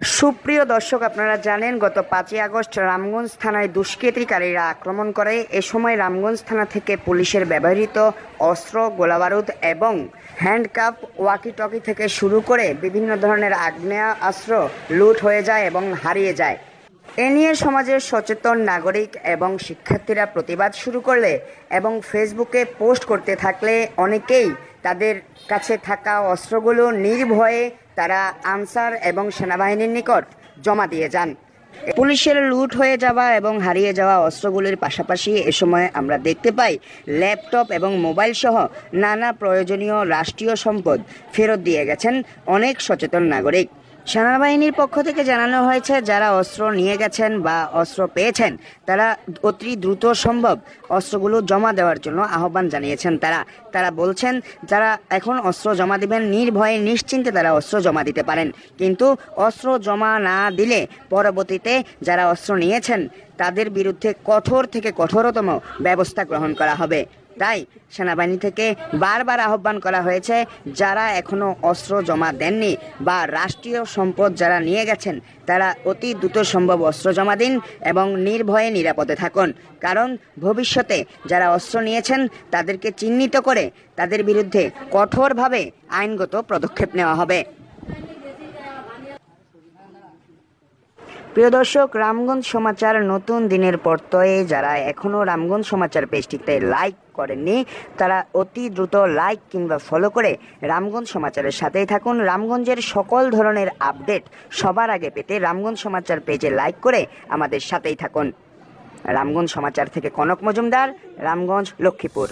সুপ্রিয় দর্শক, আপনারা জানেন গত ৫ই আগস্ট রামগঞ্জ থানায় দুষ্কৃতিকারীরা আক্রমণ করে। এ সময় রামগঞ্জ থানা থেকে পুলিশের ব্যবহৃত অস্ত্র, গোলাবারুদ এবং হ্যান্ডকাপ, ওয়াকি-টকি থেকে শুরু করে বিভিন্ন ধরনের আগ্নেয়াস্ত্র লুট হয়ে যায় এবং হারিয়ে যায়। এ নিয়ে সমাজের সচেতন নাগরিক এবং শিক্ষার্থীরা প্রতিবাদ শুরু করলে এবং ফেসবুকে পোস্ট করতে থাকলে অনেকেই তাদের কাছে থাকা অস্ত্রগুলো নির্ভয়ে তারা আনসার এবং সেনাবাহিনীর নিকট জমা দিয়ে যান। পুলিশের লুট হয়ে যাওয়া এবং হারিয়ে যাওয়া অস্ত্রগুলির পাশাপাশি এ সময় আমরা দেখতে পাই ল্যাপটপ এবং মোবাইল সহ নানা প্রয়োজনীয় রাষ্ট্রীয় সম্পদ ফেরত দিয়ে গেছেন অনেক সচেতন নাগরিক। সেনাবাহিনীর পক্ষ থেকে জানানো হয়েছে, যারা অস্ত্র নিয়ে গেছেন বা অস্ত্র পেয়েছেন তারা অতি দ্রুত সম্ভব অস্ত্রগুলো জমা দেওয়ার জন্য আহ্বান জানিয়েছেন। তারা বলছেন যারা এখন অস্ত্র জমা দিবেন নির্ভয়ে নিশ্চিন্তে তারা অস্ত্র জমা দিতে পারেন, কিন্তু অস্ত্র জমা না দিলে পরবর্তীতে যারা অস্ত্র নিয়েছেন তাদের বিরুদ্ধে কঠোর থেকে কঠোরতম ব্যবস্থা গ্রহণ করা হবে। তাই সেনাবাহিনী থেকে বারবার আহ্বান করা হয়েছে, যারা এখনও অস্ত্র জমা দেননি বা রাষ্ট্রীয় সম্পদ যারা নিয়ে গেছেন তারা অতি দ্রুত সম্ভব অস্ত্র জমা দিন এবং নির্ভয়ে নিরাপদে থাকুন। কারণ ভবিষ্যতে যারা অস্ত্র নিয়েছেন তাদেরকে চিহ্নিত করে তাদের বিরুদ্ধে কঠোরভাবে আইনগত পদক্ষেপ নেওয়া হবে। প্রিয় দর্শক, রামগঞ্জ সমাচার নতুন দিনের পর্তয়ে যারা এখনও রামগঞ্জ সমাচার পেজটিতে লাইক করেননি তারা অতি দ্রুত লাইক কিংবা ফলো করে রামগঞ্জ সমাচারের সাথেই থাকুন। রামগঞ্জের সকল ধরনের আপডেট সবার আগে পেতে রামগঞ্জ সমাচার পেজে লাইক করে আমাদের সাথেই থাকুন। রামগঞ্জ সমাচার থেকে কনক মজুমদার, রামগঞ্জ, লক্ষ্মীপুর।